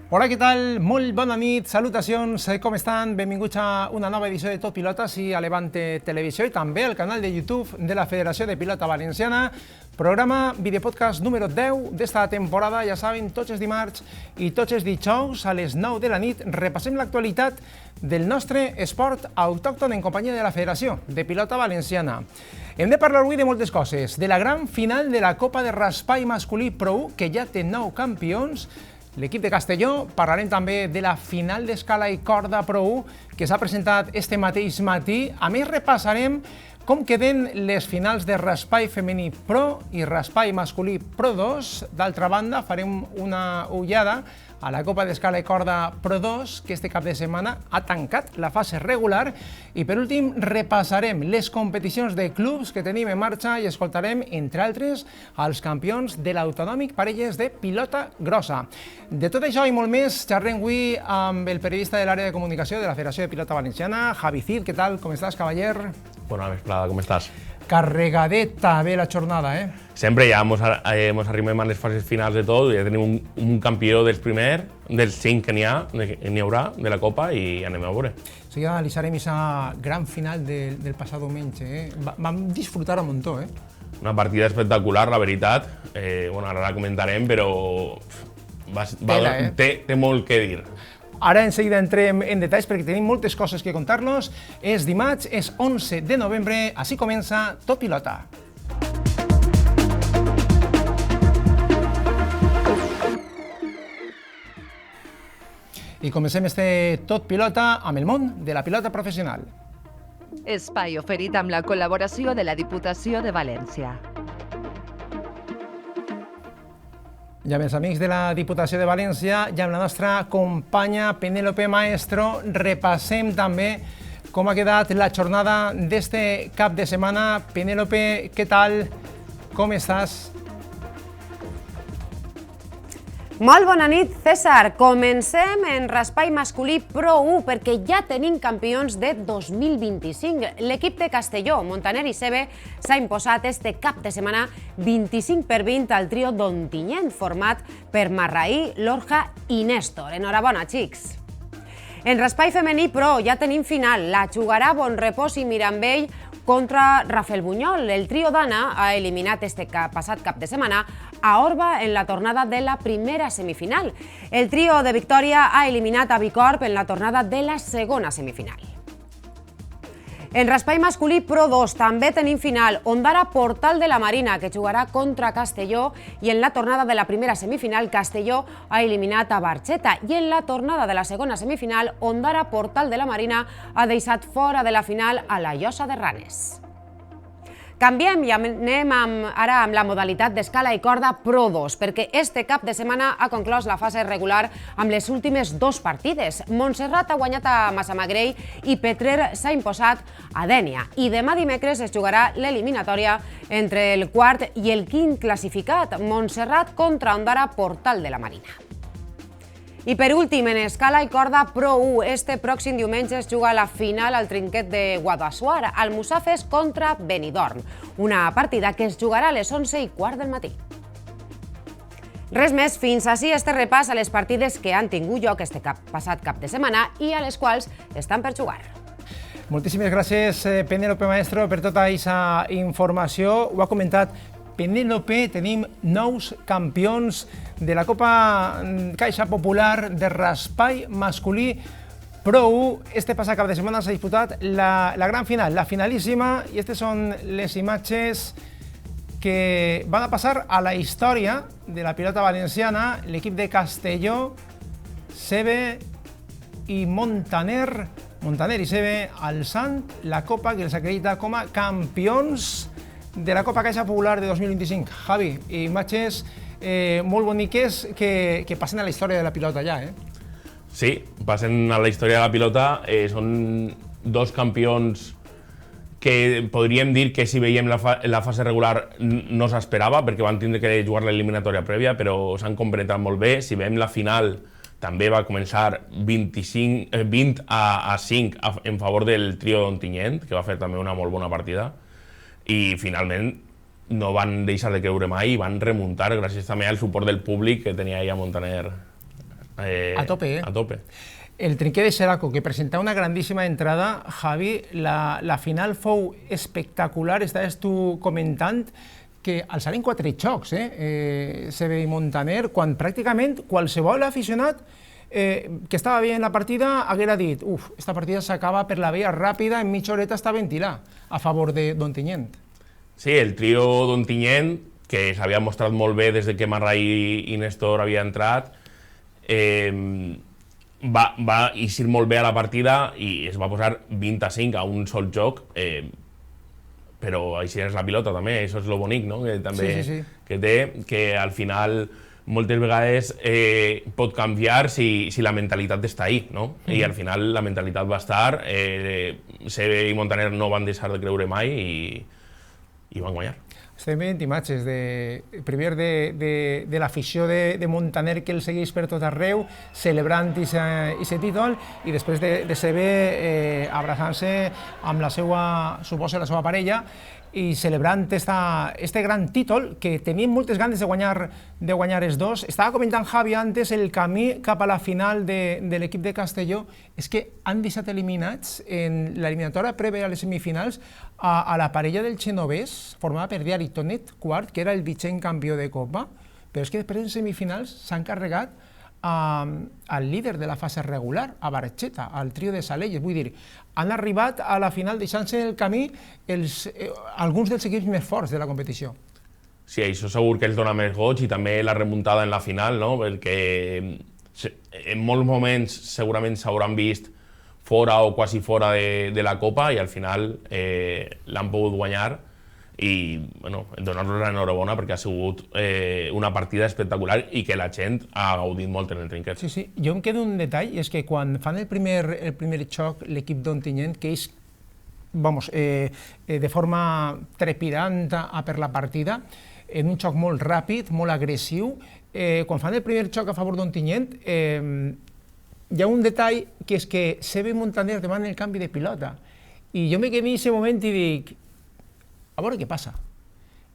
Hola, què tal? Molt bona nit, salutacions, com estan? Benvinguts a una nova edició de Tot Pilota, sí, a Levante Televisió i també al canal de YouTube de la Federació de Pilota Valenciana. Programa videopodcast número 10 d'esta temporada, ja saben, tots els dimarts i tots els dijous a les 9 de la nit repassem l'actualitat del nostre esport autòcton en companyia de la Federació de Pilota Valenciana. Hem de parlar avui de moltes coses, de la gran final de la Copa de Raspall masculí Pro 1, que ja té 9 campions, l'equip de Castelló. Parlarem també de la final d'escala i corda Pro 1 que s'ha presentat este mateix matí. A més, repassarem com queden les finals de raspall femení Pro i raspall masculí Pro 2. D'altra banda, farem una ullada a la Copa d'Escala i Corda Pro 2, que este cap de setmana ha tancat la fase regular. I per últim, repassarem les competicions de clubs que tenim en marxa i escoltarem, entre altres, els campions de l'autonòmic parelles de pilota grossa. De tot això i molt més, xerrem avui amb el periodista de l'àrea de comunicació de la Federació de Pilota Valenciana, Javi Cid. Què tal? Com estàs, cavaller? Bona vesprada, com estàs? Carregadeta bé la jornada, eh? Sempre ja ens arribem a les fases finals de tot, ja tenim un campió dels 5 que n'hi haurà de la Copa i anem a veure. Sí, analitzarem aquesta gran final del passat diumenge. Vam disfrutar un muntó, eh? Una partida espectacular, la veritat. Ara la comentarem, però té molt que dir. Ara en seguida entrem en detalls perquè tenim moltes coses que contar-los. És dimarts, és 11 de novembre, així comença Tot Pilota. I comencem este Tot Pilota amb el món de la pilota professional. Espai oferit amb la col·laboració de la Diputació de València. I amb els amics de la Diputació de València i amb la nostra companya Penélope Maestro repassem també com ha quedat la jornada d'este cap de setmana. Penélope, què tal? Com estàs? Molt bona nit, César. Comencem en raspall masculí Pro 1 perquè ja tenim campions de 2025. L'equip de Castelló, Montaner i Sebe s'ha imposat este cap de setmana 25/20 al trio d'Ontinyent, format per Marraí, Lorja i Néstor. Enhorabona, xics. En raspall femení Pro ja tenim final. La jugarà Bonrepòs i Mirambell contra Rafael Bunyol. El trio d'Anna ha eliminat este passat cap de setmana a Orba en la tornada de la primera semifinal. El trio de Victòria ha eliminat a Bicorb en la tornada de la segona semifinal. En raspall masculí Pro 2 també tenim final. Ondara Portal de la Marina, que jugarà contra Castelló, i en la tornada de la primera semifinal Castelló ha eliminat a Barxeta i en la tornada de la segona semifinal Ondara Portal de la Marina ha deixat fora de la final a la Llosa de Ranes. Canviem i anem ara amb la modalitat d'escala i corda Pro 2, perquè este cap de setmana ha conclòs la fase regular amb les últimes 2 partides. Montserrat ha guanyat a Massamagrell i Petrer s'ha imposat a Dénia. I demà dimecres es jugarà l'eliminatòria entre el quart i el quint classificat, Montserrat contra Ondara Portal de la Marina. I per últim, en escala i corda Pro 1, este pròxim diumenge es juga la final al trinquet de Guadassuar, Almussafes contra Benidorm, una partida que es jugarà a les 11:15 del matí. Res més, fins ací este repàs a les partides que han tingut lloc este passat cap de setmana i a les quals estan per jugar. Moltíssimes gràcies, Penélope Maestro, per tota aquesta informació. Ho ha comentat Penélope, tenim nous campions de la Copa Caixa Popular de raspall masculí Pro 1. Este passat cap de setmana s'ha disputat la gran final, la finalíssima, i aquestes són les imatges que van a passar a la història de la pilota valenciana. L'equip de Castelló, Sebe i Montaner i Sebe alçant la copa que els acredita com a campions de la Copa Caixa Popular de 2025. Javi, imatges molt boniques que passen a la història de la pilota ja, eh? Sí, passen a la història de la pilota. Són 2 campions que podríem dir que si veiem la fase regular no s'esperava, perquè van tindre que jugar l'eliminatòria prèvia, però s'han completat molt bé. Si veiem la final, també va començar 20-5 en favor del trio d'Ontinyent, que va fer també una molt bona partida. I finalment no van deixar de creure mai i van remuntar gràcies també al suport del públic que tenia ella Montaner a tope, A tope. El trinquet de Xeraco, que presentava una grandíssima entrada, Javi, la final fou espectacular, estaves tu comentant que alçaren 4 xocs, Sebe i Montaner, quan pràcticament qualsevol aficionat que estava veient la partida haguera dit esta partida s'acaba per la via ràpida, en mitja horeta està ventilar a favor de d'Ontinyent. Sí, el trio d'Ontinyent, que s'havia mostrat molt bé des que Marray i Néstor havia entrat, va eixir molt bé a la partida i es va posar 25 a un sol joc, però així és la pilota també, això és lo bonic, no? Que també que té, que al final moltes vegades pot canviar si la mentalitat està ahí, no? I al final la mentalitat va estar, Sebe i Montaner no van deixar de creure mai i van guanyar. Estem veient imatges primer de l'afició de Montaner que el segueix per tot arreu, celebrant aquest títol, i després de Sebe abraçant-se amb la seva parella i celebrant este gran títol que tenien moltes ganes de guanyar els dos. Estava comentant Javi antes el camí cap a la final de l'equip de Castelló és que han deixat eliminats en l'eliminatòria prèvia a les semifinals a la parella del Genovès, formada per Diari Tonet, quart, que era el vigent campió de Copa, però és que després en semifinals s'han carregat al líder de la fase regular, a Barxeta, al trio de Salelles. Vull dir, han arribat a la final deixant-se el camí alguns dels equips més forts de la competició. Sí, això segur que els dona més goig i també la remuntada en la final, no? Perquè en molts moments segurament s'hauran vist fora o quasi fora de la Copa i al final l'han pogut guanyar i donar-los l'enhorabona perquè ha sigut una partida espectacular i que la gent ha gaudit molt en el trinquet. Sí, jo em quedo un detall, és que quan fan el primer xoc l'equip d'Ontinyent, que és de forma trepidant per la partida, en un xoc molt ràpid, molt agressiu, quan fan el primer xoc a favor d'Ontinyent hi ha un detall que és que Sebe i Montaner demanen el canvi de pilota i jo me quedé en aquest moment i dic a veure què passa.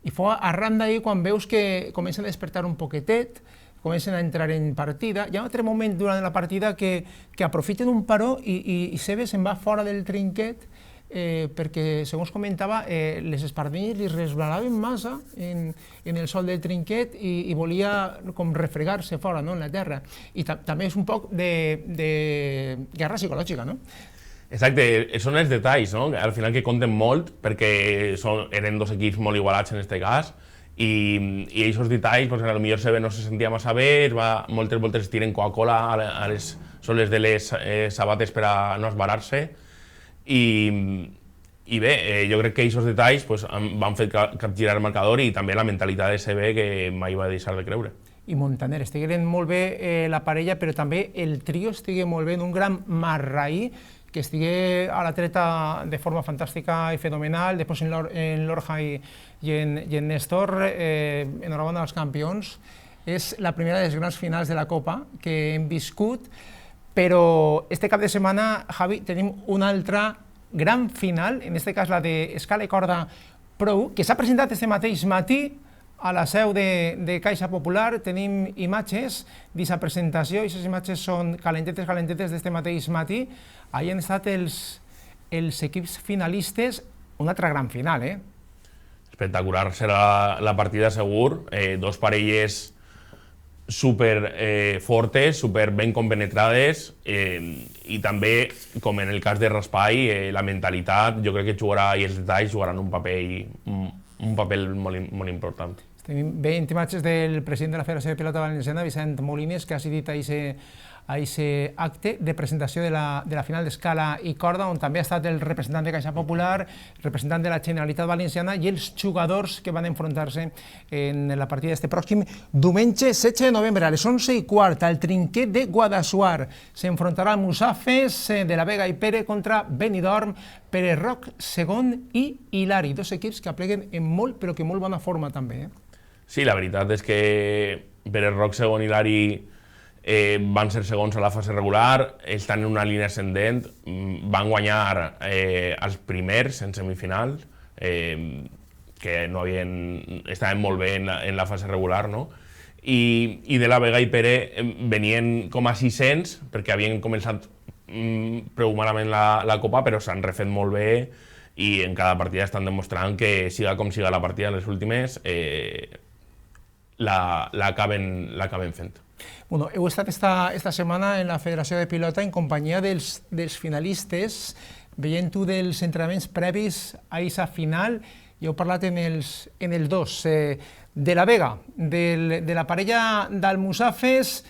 I fou arran d'ahir quan veus que comencen a despertar un poquetet, comencen a entrar en partida. Hi ha un altre moment durant la partida que aprofiten un paró i Sebe se'n va fora del trinquet perquè, segons comentava, les espardenyes li resbalaven massa en el sòl del trinquet i volia com refregar-se fora, en la terra. I també és un poc de guerra psicològica, no? Exacte, són els detalls, no? Al final que compten molt perquè eren dos equips molt igualats en aquest cas i aquests detalls, potser Sebe no se sentia massa bé, moltes voltes tiren Coca-Cola a les soles de les sabates per a no esbarar-se i bé, jo crec que aquests detalls van fer capgirar el marcador i també la mentalitat de Sebe que mai va deixar de creure. I Montaner, estigueren molt bé la parella, però també el trio estigué molt bé, en un gran Marray que estigui a la treta de forma fantàstica i fenomenal, després en Lorja i en Néstor, enhorabona als campions. És la primera de les grans finals de la Copa que hem viscut, però este cap de setmana, Javi, tenim una altra gran final, en aquest cas la d'Escala i Corda Pro, que s'ha presentat este mateix matí a la seu de Caixa Popular. Tenim imatges d'aquesta presentació, i aquestes imatges són calentetes d'este mateix matí. Ahí han estat els equips finalistes, una altra gran final, Espectacular serà la partida segur, dos parelles super fortes, super ben compenetrades i també, com en el cas de Raspai, la mentalitat, jo crec que jugarà i els detalls jugaran un paper molt important. Estem veient imatges del president de la Federació de Pilota Valenciana, Vicent Molines, que ha assistit a aquest acte de presentació de la final d'Escala i Corda, on també ha estat el representant de Caixa Popular, representant de la Generalitat Valenciana i els jugadors que van enfrontar-se en la partida d'este pròxim diumenge 16 de novembre a les 11:15 al trinquet de Guadassuar. S'enfrontarà Musafes de la Vega i Pere contra Benidorm, Pere Roc segon i Hilari, dos equips que apleguen en molt, però que molt bona forma també. Sí, la veritat és que Pere Roc segon i Hilari van ser segons a la fase regular, estan en una línia ascendent, van guanyar els primers en semifinals, que estaven molt bé en la fase regular, no? i de la Vega i Pere venien com a 600 perquè havien començat prou malament la Copa, però s'han refet molt bé i en cada partida estan demostrant que siga com siga la partida, les últimes l'acaben fent. Bueno, heu estat esta setmana en la Federació de Pilota en companyia dels finalistes, veient-ho dels entrenaments previs a aquesta final, i heu parlat en els dos, de la Vega, de la parella d'Almussafes,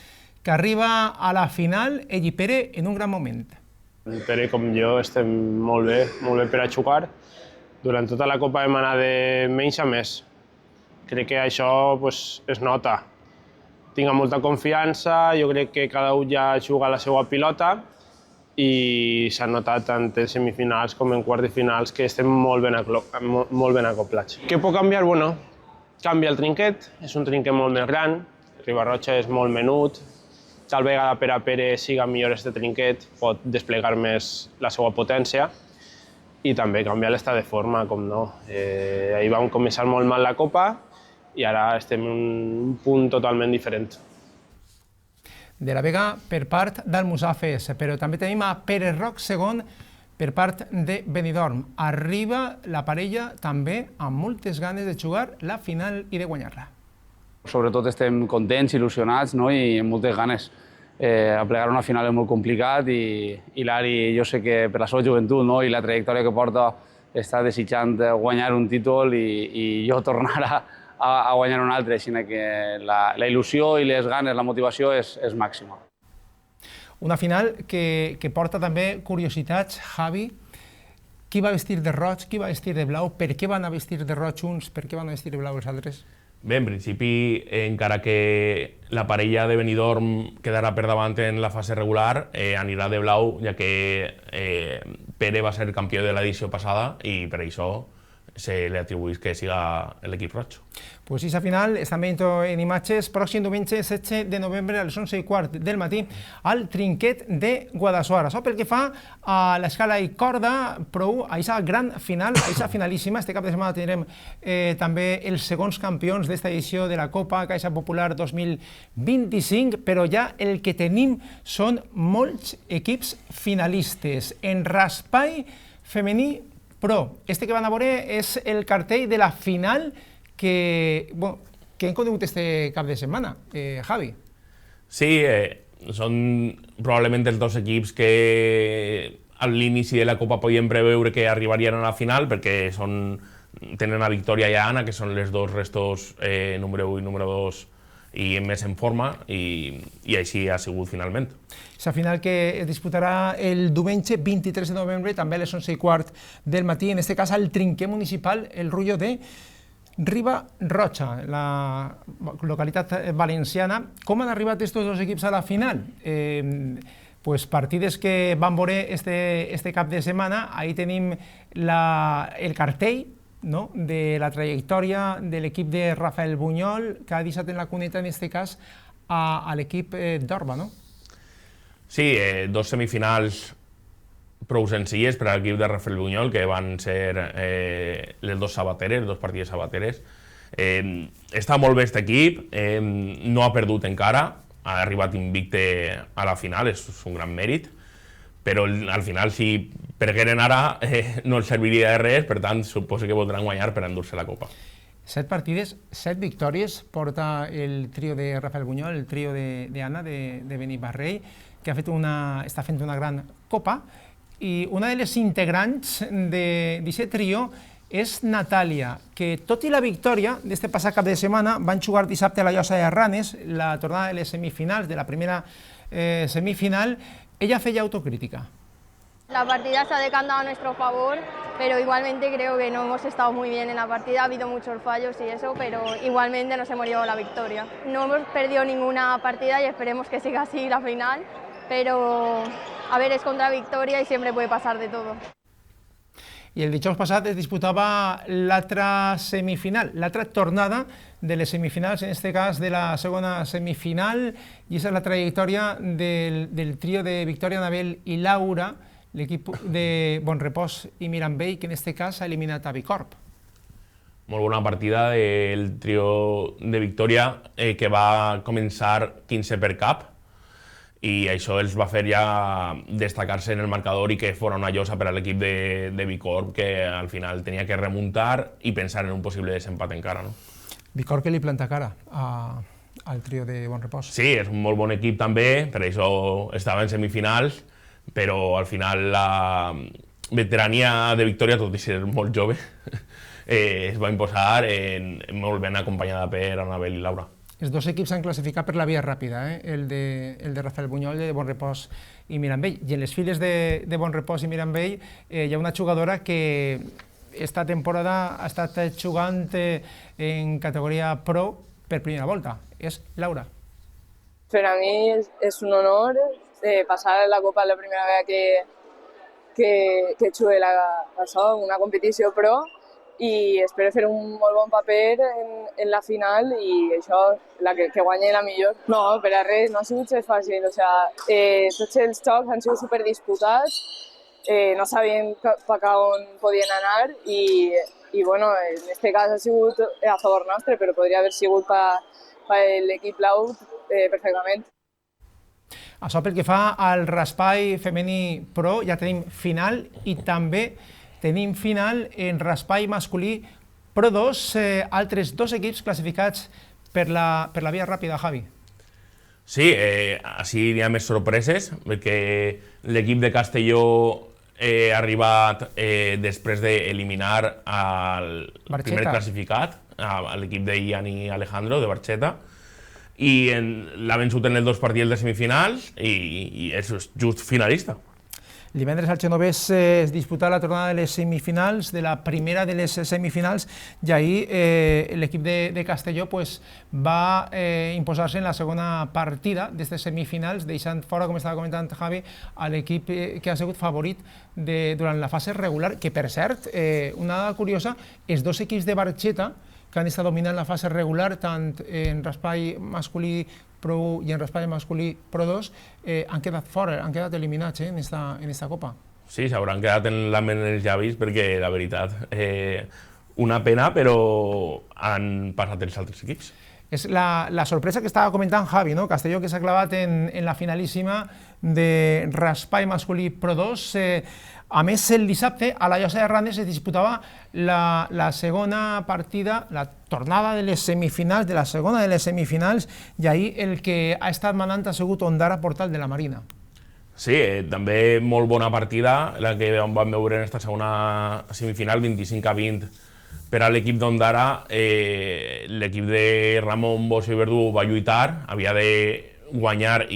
que arriba a la final, ell i Pere, en un gran moment. Pere com jo estem molt bé per a jugar. Durant tota la Copa hem anat de menys a més. Crec que això es nota. Tinc molta confiança, jo crec que cada un ja juga la seva pilota i s'ha notat tant en semifinals com en quarts de finals que estem molt ben acoplats. Què pot canviar? Bueno, canvia el trinquet, és un trinquet molt més gran, Riba-roja és molt menut, tal vegada per a Pere siga millor este trinquet, pot desplegar més la seva potència i també canviar l'estat de forma, com no. Ahir vam començar molt mal la Copa i ara estem en un punt totalment diferent. De la Vega per part d'Almussafes, però també tenim a Pere Roc segon per part de Benidorm. Arriba la parella també amb moltes ganes de jugar la final i de guanyar-la. Sobretot estem contents, il·lusionats, no? I amb moltes ganes. Aplegar una final és molt complicat i l'Ari, jo sé que per la seva joventut, no? I la trajectòria que porta, està desitjant guanyar un títol i jo tornar a guanyar un altre, així que la il·lusió i les ganes, la motivació és màxima. Una final que porta també curiositats, Javi. Qui va vestir de roig, qui va vestir de blau, per què van a vestir de roig uns, per què van a vestir de blau els altres? Bé, en principi, encara que la parella de Benidorm quedarà per davant en la fase regular, anirà de blau, ja que Pere va ser campió de l'edició passada i per això se li atribueix que siga l'equip roig. Pues esa final estan veient en imatges pròxim diumenge 16 de novembre a les 11:15 del matí al Trinquet de Guadassuar. Això pel que fa a l'escala i corda, prou a aquesta gran final, a aquesta finalíssima. Este cap de setmana tindrem també els segons campions d'esta edició de la Copa Caixa Popular 2025, però ja el que tenim són molts equips finalistes. En raspall femení Pro, este que van a veure és el cartell de la final que hem conegut este cap de setmana, Javi. Sí, són probablement els dos equips que a l'inici de la Copa podíem preveure que arribarien a la final perquè tenen a Victòria i a Anna, que són les dos restos número 1 i número 2 i més en forma, i així ha sigut finalment. La final que es disputarà el diumenge 23 de novembre, també a les 11:15 del matí, en aquest cas al Trinquet Municipal, el Rullo de Riba-roja, la localitat valenciana. Com han arribat aquests dos equips a la final? Pues partides que van veure este cap de setmana. Ahí tenim el cartell de la trajectòria de l'equip de Rafael Buñol, que ha deixat en la cuneta, en aquest cas, a l'equip d'Orba, no? Sí, dos semifinals prou senzilles per a l'equip de Rafael Buñol, que van ser les dos sabateres, dos partides sabateres. Està molt bé aquest equip, no ha perdut encara, ha arribat invicte a la final, és un gran mèrit, però al final, si pergueren ara, no els serviria de res, per tant, suposo que voldran guanyar per endur-se la Copa. 7 partides, 7 victòries porta el trio de Rafael Buñol, el trio d'Anna, de Beniparrell, que està fent una gran Copa, i una de les integrants d'aquest trio és Natàlia, que tot i la victòria d'este passat cap de setmana van jugar dissabte a la Llosa de Ranes, la tornada de les semifinals, de la primera semifinal. Ella feia autocrítica. La partida se ha decantado a nuestro favor, pero igualmente creo que no hemos estado muy bien en la partida, ha habido muchos fallos y eso, pero igualmente nos hemos llevado la victoria. No hemos perdido ninguna partida y esperemos que siga así la final, pero a ver, es contra Victoria y siempre puede pasar de todo. I el dijous passat es disputava l'altra semifinal, l'altra tornada de les semifinals, en aquest cas de la segona semifinal, i aquesta és la trajectòria del trio de Victòria, Anabel i Laura, l'equip de Bonrepòs i Mirambell, que en aquest cas ha eliminat a Bicorb. Molt bona partida del trio de Victòria, que va començar 15 per cap, i això els va fer ja destacar-se en el marcador i que fora una llosa per a l'equip de Bicorb, que al final tenia que remuntar i pensar en un possible desempat encara. Bicorb que li planta cara al trio de Bonrepòs. Sí, és un molt bon equip també, per això estava en semifinals, però al final la veterania de Victòria, tot i ser molt jove, es va imposar molt ben acompanyada per Anabel i Laura. Els dos equips s'han classificat per la via ràpida, el de Rafael Buñol, de Bonrepòs i Mirambell. I en les files de Bonrepòs i Mirambell hi ha una jugadora que esta temporada ha estat jugant en categoria pro per primera volta. És Laura. Per a mi és un honor passar la Copa la primera vegada que jugue una competició pro, i espero fer un molt bon paper en la final i això, que guanyi la millor. No, per a res, no ha sigut fàcil. Tots els jocs han sigut superdisputats, no sabien cap a on podien anar i bueno, en aquest cas ha sigut a favor nostre, però podria haver sigut per l'equip blau perfectament. Això pel que fa al raspall femení pro, ja tenim final i també tenim final en raspall masculí Pro 2, altres dos equips classificats per la via ràpida, Javi. Sí, així hi ha més sorpreses, perquè l'equip de Castelló ha arribat després d'eliminar el primer classificat, l'equip de Ian i Alejandro, de Barxeta, i l'ha vençut en els dos partits de semifinals i és just finalista. Divendres al Genovés es disputà la tornada de les semifinals, de la primera de les semifinals, i ahir l'equip de Castelló va imposar-se en la segona partida d'aquestes semifinals, deixant fora, com estava comentant Javi, a l'equip que ha sigut favorit durant la fase regular, que per cert, una dada curiosa, els dos equips de Barxeta que han estat dominant la fase regular, tant en raspall masculí Pro 1 i en raspall masculí Pro 2, han quedat fora, han quedat eliminats en esta Copa. Sí, s'hauran quedat en la ment els llavis perquè, la veritat, una pena, però han passat els altres equips. És la sorpresa que estava comentant Javi, no? Castelló, que s'ha clavat en la finalíssima de raspall masculí Pro 2. A més, el dissabte, a la Llosa de Ranes es disputava la segona partida, la tornada de les semifinals, de la segona de les semifinals, i ahir el que ha estat manant ha sigut Ondara Portal de la Marina. Sí, també molt bona partida, la que vam veure en aquesta segona semifinal, 25-20 per a l'equip d'Ondara. L'equip de Ramon Bosch i Verdú va lluitar, havia de guanyar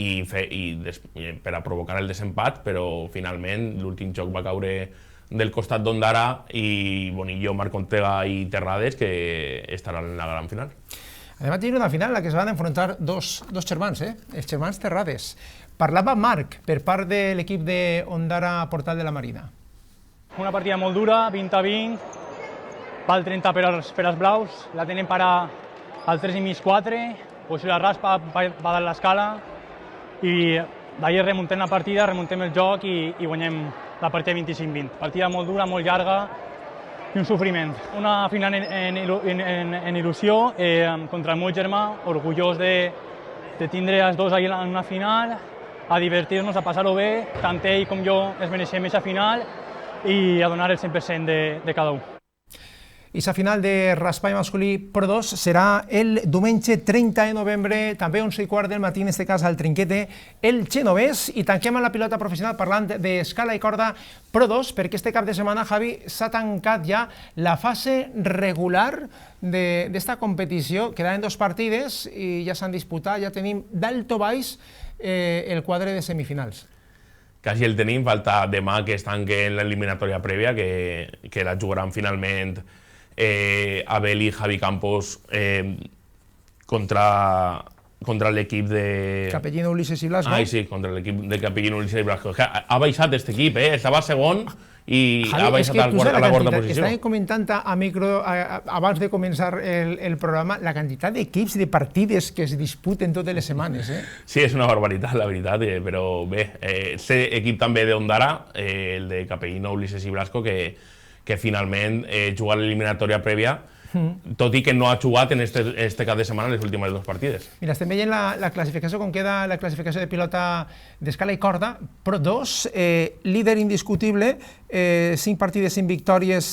per a provocar el desempat, però finalment l'últim joc va caure del costat d'Ondara i Bonillo, Marc Ortega i Terrades, que estaran en la gran final. Anem a tenir una final en la que es van enfrontar dos germans, els germans Terrades. Parlava Marc per part de l'equip d'Ondara Portal de la Marina. Una partida molt dura, 20-20, val 30 per als blaus, la tenen per al 3,5-4, posició de raspa, va dalt l'escala, i d'ahir remuntem la partida, remuntem el joc i guanyem la partida 25-20. Partida molt dura, molt llarga i un sofriment. Una final en il·lusió contra el meu germà, orgullós de tindre els dos ahir en una final, a divertir-nos, a passar-ho bé, tant ell com jo ens mereixem aquesta final i a donar el 100% de cada un. I la final de raspall masculí Pro 2 serà el diumenge 30 de novembre, també 11:15 del matí, en aquest cas al Trinquete, el Genovés, i tanquem amb la pilota professional parlant d'escala i corda Pro 2, perquè este cap de setmana, Javi, s'ha tancat ja la fase regular d'esta competició. Quedaven dos partides i ja s'han disputat, ja tenim dalt o baix el quadre de semifinals. Quasi el tenim, falta demà que es tanqui l'eliminatòria prèvia, que la jugaran finalment Abel i Javi Campos contra l'equip de... Capellino, Ulises i Blasco. Ai, sí, contra l'equip de Capellino, Ulises i Blasco. Ha baixat aquest equip, estava segon i ha baixat a la quarta posició. Estàvem comentant a micro, abans de començar el programa, la quantitat d'equips i de partides que es disputen totes les setmanes. Sí, és una barbaritat, la veritat, però bé, aquest equip també d'Ondara, el de Capellino, Ulises i Blasco, que finalment juga l'eliminatòria prèvia tot i que no ha jugat en este cap de setmana les últimes 2 partides. Mira, estem veient la classificació, com queda la classificació de pilota d'escala i corda, Pro 2, líder indiscutible, 5 partides, 5 victòries,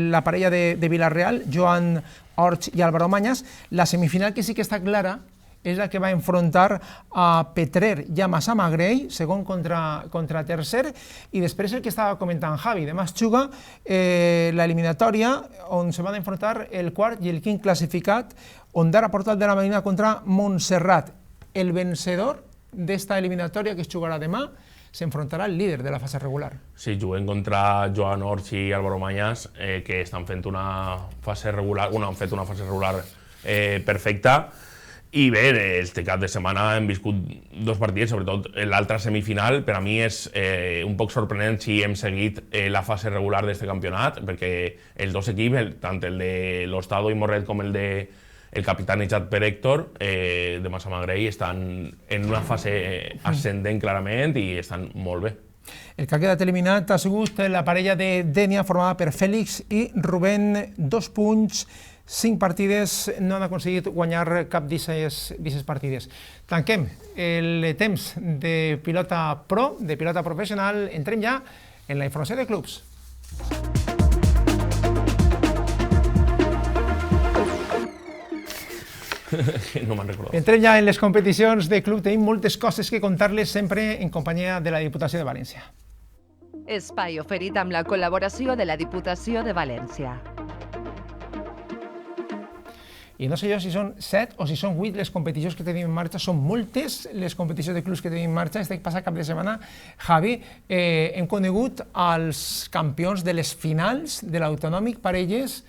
la parella de Villarreal, Joan Orts i Álvaro Mañas. La semifinal que sí que està clara és la que va enfrontar a Petrer i a Massama Grey, segon contra tercer, i després el que estava comentant Javi, demà es juga l'eliminatòria on se van enfrontar el quart i el quint classificat, Ondara Portal de la Marina contra Montserrat. El vencedor d'esta eliminatòria que es jugarà demà s'enfrontarà al líder de la fase regular. Sí, juguem contra Joan Orts i Álvaro Mañas, que estan fent una fase regular, han fet una fase regular perfecta. I bé, este cap de setmana hem viscut 2 partits, sobretot l'altra semifinal. Per a mi és un poc sorprenent si hem seguit la fase regular d'aquest campionat, perquè els 2 equips, tant el de l'Ostado i Morret com el capitanejat per Héctor, de Massama Grey, estan en una fase ascendent clarament i estan molt bé. El que ha quedat eliminat ha sigut la parella de Dènia, formada per Fèlix i Rubén, 2 punts, 5 partides, no han aconseguit guanyar cap d'aquestes partides. Tanquem el temps de pilota pro, de pilota professional, entrem ja en la informació de clubs. No me'n recordo. Entrem ja en les competicions de club, tenim moltes coses que contar-les sempre en companyia de la Diputació de València. Espai oferit amb la col·laboració de la Diputació de València. I no sé jo si són 7 o si són 8 les competicions que tenim en marxa, són moltes les competicions de clubs que tenim en marxa. Este passat cap de setmana, Javi, hem conegut els campions de les finals de l'autonòmic parelles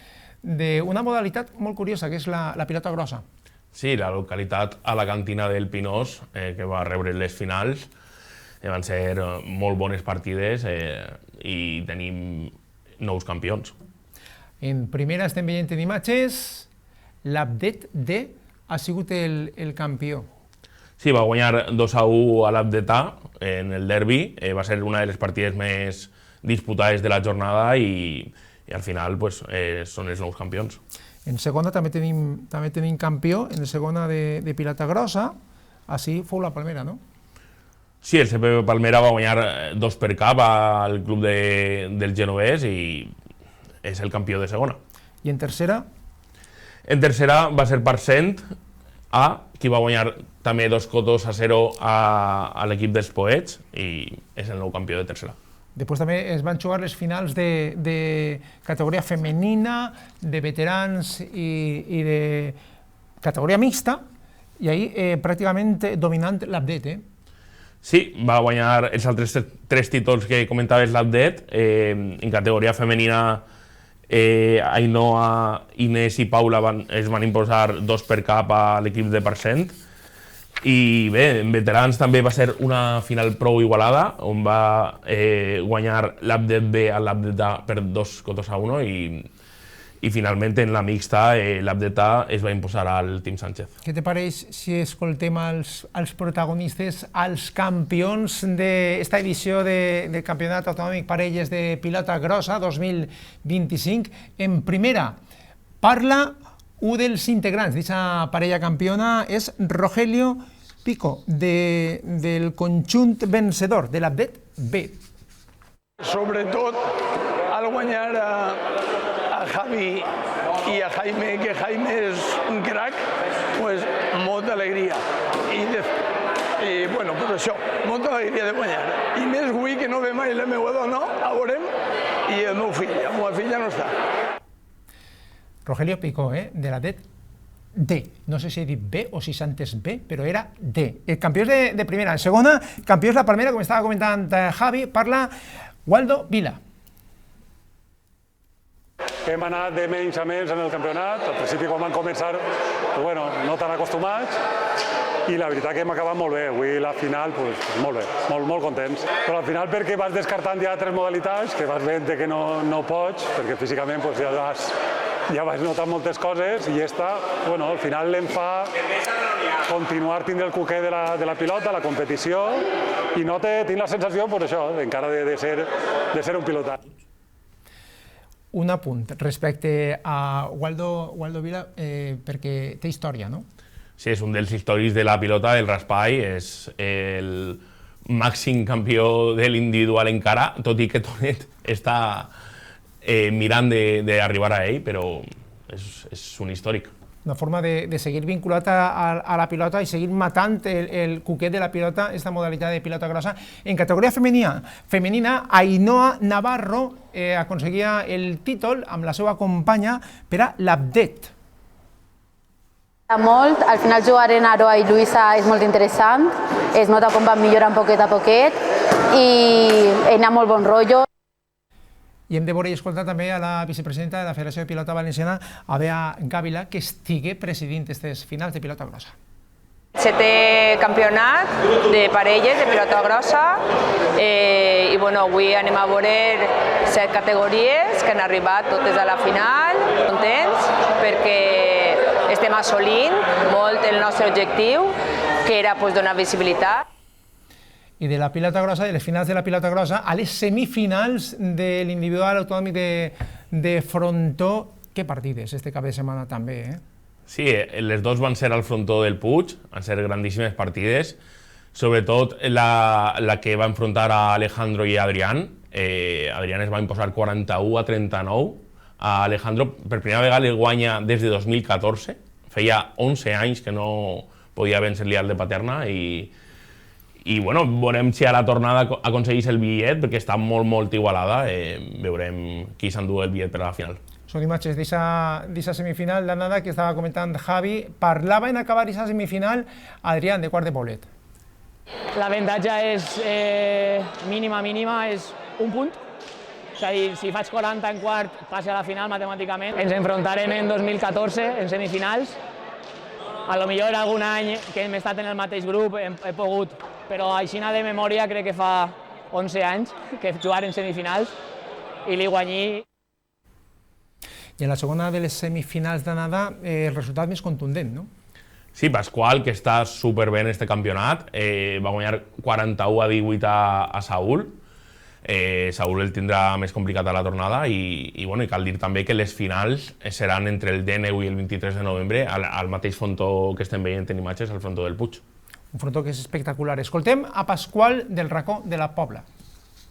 d'una modalitat molt curiosa, que és la pilota grossa. Sí, la localitat alacantina del Pinós, que va rebre les finals, van ser molt bones partides i tenim nous campions. En primera estem veient en imatges, l'Abdet D ha sigut el campió. Sí, va guanyar 2-1 a l'Abdet A en el derbi, va ser una de les partides més disputades de la jornada i al final són els nous campions. En segona també tenim campió, en segona de pilota grossa, així fou la Palmera, no? Sí, el CP Palmera va guanyar 2 per cap al club del Genovès i és el campió de segona. I en tercera? En tercera va ser Parcent A, qui va guanyar també 2-0 a l'equip dels Poets i és el nou campió de tercera. Després també es van jugar les finals de categoria femenina, de veterans i de categoria mixta, i ahir pràcticament dominant l'Abdet. Sí, va guanyar els altres 3 títols que comentaves l'Abdet. En categoria femenina, Ainhoa, Inés i Paula es van imposar 2 per cap a l'equip de Parcent. I bé, en veterans també va ser una final prou igualada, on va guanyar l'Abdet B a l'Abdet A per 2-1 i finalment en la mixta l'Abdet A es va imposar al Team Sánchez. Què te pareix si escoltem els protagonistes, els campions d'esta edició del Campionat Autonòmic Parelles de Pilota Grossa 2025? En primera, parla un dels integrants d'aquesta parella campiona, és Rogelio Pico, del conjunt vencedor, de l'Abdet B. Sobretot, al guanyar a Javi i a Jaime, que Jaime és un crac, pues molta alegria. I bueno, pues això, molta alegria de guanyar. I més avui que no ve mai la meva dona, la veurem, i el meu fill, la meva filla no està. Rogelio Pico, de l'Abdet D. No sé si he dit B o si s'ha entès B, però era D. El campió és de primera. En segona, campió és la Palmera, com estava comentant Javi, parla Waldo Vila. Hem anat de menys a més en el campionat. Al principi, quan vam començar, no tan acostumats, i la veritat que hem acabat molt bé. Avui la final, molt bé, molt contents. Però al final perquè vas descartant ja 3 modalitats, que vas veient que no pots, perquè físicament ja vas notar moltes coses, i al final em fa continuar tindre el cuquer de la pilota, la competició, i tinc la sensació, encara de ser un pilotat. un apunt respecte a Waldo Vila, perquè té història, no? Sí, és un dels històrics de la pilota del raspall, és el màxim campió de l'individual encara, tot i que Tonet està mirant d'arribar a ell, però és un històric. Una forma de seguir vinculat a la pilota i seguir matant el cuquet de la pilota, aquesta modalitat de pilota grossa. En categoria femenina, Ainhoa Navarro aconseguia el títol amb la seva companya per a l'Abdet. Molt, al final jugar en Aroa i Luisa és molt interessant, es nota com van millorant poquet a poquet i hi ha molt bon rotllo. I hem de veure i escoltar també a la vicepresidenta de la Federació de Pilota Valenciana, a Bea Gàvila, que estigui presidint aquestes finals de pilota grossa. Setè campionat de parelles de pilota grossa i avui anem a veure 7 categories que han arribat totes a la final. Contents perquè estem assolint molt el nostre objectiu, que era donar visibilitat. I de la pilota grossa, de les finals de la pilota grossa, a les semifinals de l'individual autonòmic de frontó. Que partides, este cap de setmana també, eh? Sí, les dos van ser al frontó del Puig, van ser grandíssimes partides, sobretot la que va enfrontar a Alejandro i Adrián. Adrián es va imposar 41-39. A Alejandro per primera vegada li guanya des de 2014, feia 11 anys que no podia vèncer-li al de Paterna i veurem si a la tornada aconsegueix el bitllet, perquè està molt igualada, veurem qui s'endú el bitllet per a la final. Són imatges d'aquesta semifinal d'anada que estava comentant Javi. Parlava en acabar aquesta semifinal Adrián, de quart de poblet. L'avantatge és mínima, és un punt. És a dir, si faig 40 en quart, passi a la final matemàticament. Ens enfrontarem en 2014, en semifinals. A lo millor algun any que hem estat en el mateix grup he pogut, però així de memòria crec que fa 11 anys que jugar en semifinals i li guanyí. I en la segona de les semifinals d'anada, el resultat més contundent, no? Sí, Pasqual, que està superbé en este campionat, va guanyar 41-18 a Saúl. Saúl el tindrà més complicat a la tornada i cal dir també que les finals seran entre el 19 i el 23 de novembre al mateix frontó que estem veient en imatges, al frontó del Puig. Un frontó que és espectacular. Escoltem a Pasqual del racó de la Pobla.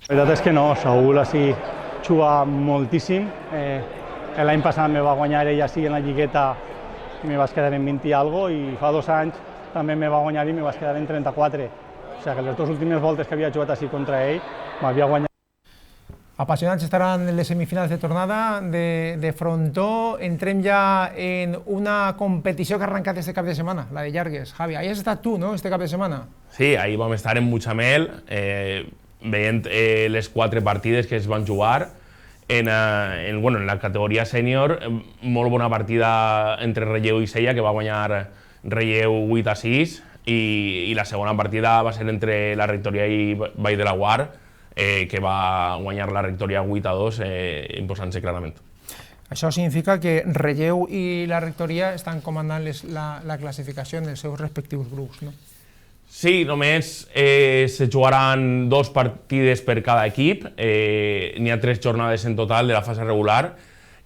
La veritat és que no, Saúl així juga moltíssim. L'any passat me va guanyar ell així en la lligueta i me vas quedar en 20 i algo, i fa 2 anys també me va guanyar i me vas quedar en 34. O sigui que les 2 últimes voltes que havia jugat així contra ell m'havia guanyat. Apassionants estaran les semifinals de tornada de frontó. Entrem ja en una competició que ha arrencat este cap de setmana, la de llargues. Javi, ahí has estat tu, no?, este cap de setmana. Sí, ahir vam estar en Mutxamel, veient les 4 partides que es van jugar. En la categoria sènior, molt bona partida entre Relleu i Sella, que va guanyar Relleu 8-6, i la segona partida va ser entre la Rectoria i Vall de Laguar, que va guanyar la Rectoria 8-2, imposant-se clarament. Això significa que Relleu i la Rectoria estan comandant la classificació en els seus respectius grups, no? Sí, només se jugaran 2 partides per cada equip, n'hi ha 3 jornades en total de la fase regular,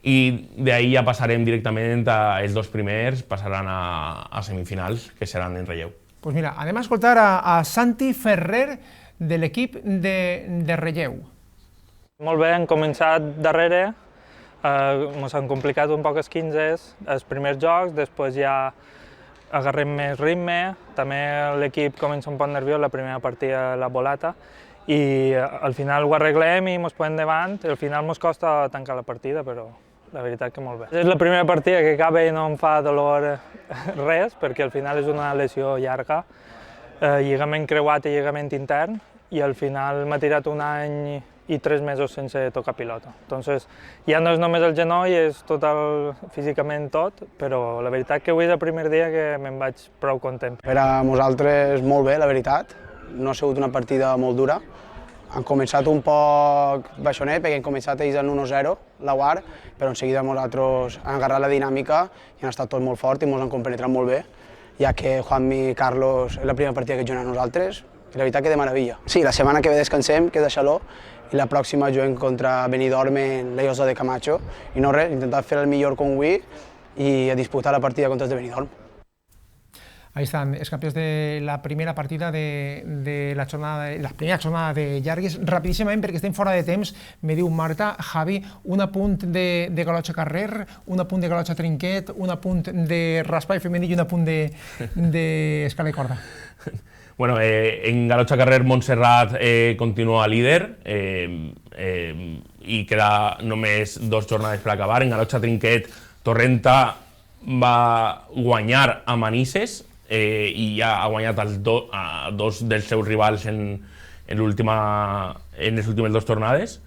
i d'ahir ja passarem directament els 2 primers, passaran a semifinals, que seran en Relleu. Doncs mira, anem a escoltar a Santi Ferrer, de l'equip de Relleu. Molt bé, hem començat darrere, ens han complicat un poc els 15, els primers jocs, després ja agarrem més ritme, també l'equip comença un poc nerviós la primera partida de la bolata, i al final ho arreglem i ens posem davant, i al final ens costa tancar la partida, però la veritat que molt bé. És la primera partida que acaba i no em fa dolor res, perquè al final és una lesió llarga, lligament creuat i lligament intern, i al final m'ha tirat 1 any i 3 mesos sense tocar pilota. Entonces, ja no és només el genoll, és físicament tot, però la veritat que avui és el primer dia que me'n vaig prou content. Per a nosaltres molt bé, la veritat. No ha sigut una partida molt dura. Han començat un poc baixonet, perquè han començat ells en 1-0, la UAR, però en seguida nosaltres han agarrat la dinàmica i han estat tots molt forts i ens han compenetrat molt bé, ja que Juanmi i Carlos és la primera partida que juguen a nosaltres, i la veritat que de meravella. Sí, la setmana que ve descansem, que és de xaló, i la pròxima juguem contra Benidorm en la Llosa de Camacho. I no res, intentar fer el millor com avui i a disputar la partida contra els de Benidorm. Ahí están, els campions de la primera partida de la primera jornada de llargues. Rapidíssimament, perquè estem fora de temps, me diu Marta, Javi, un apunt de Galotxa Carrer, un apunt de Galotxa Trinquet, un apunt de Raspall femení i un apunt d'escala i corda. Bueno, en Galotxa Carrer Montserrat continua líder i queda només 2 jornades per acabar. En Galotxa Trinquet, Torrenta va guanyar a Manises i ja ha guanyat a 2 dels seus rivals en les últimes 2 tornades.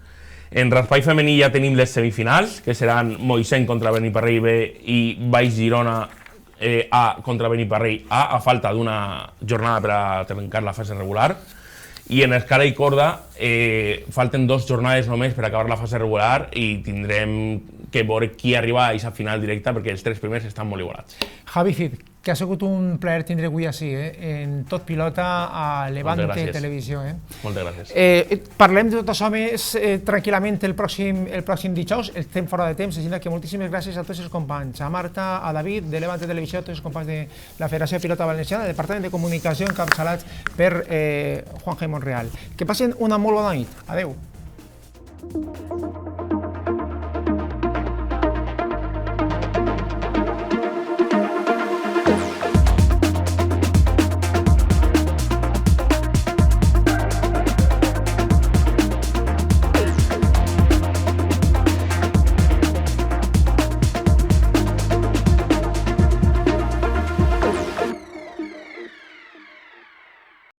En raspall femení ja tenim les semifinals, que seran Moixent contra Beniparrell B i Baix Girona A contra Beniparrell A falta d'una jornada per a trencar la fase regular. I en escala i corda falten 2 jornades només per acabar la fase regular i tindrem que veure qui arriba a aquesta final directa perquè els 3 primers estan molt igualats. Javi Cid, que ha sigut un plaer tindre avui així, en Tot Pilota a Levante Televisió. Moltes gràcies. Parlem de tot això més tranquil·lament el pròxim dijous, estem fora de temps, així que moltíssimes gràcies a tots els companys, a Marta, a David, de Levante Televisió, a tots els companys de la Federació de Pilota Valenciana, del Departament de Comunicació, encapçalats per Juan Jaime Monreal. Que passen una molt bona nit. Adeu.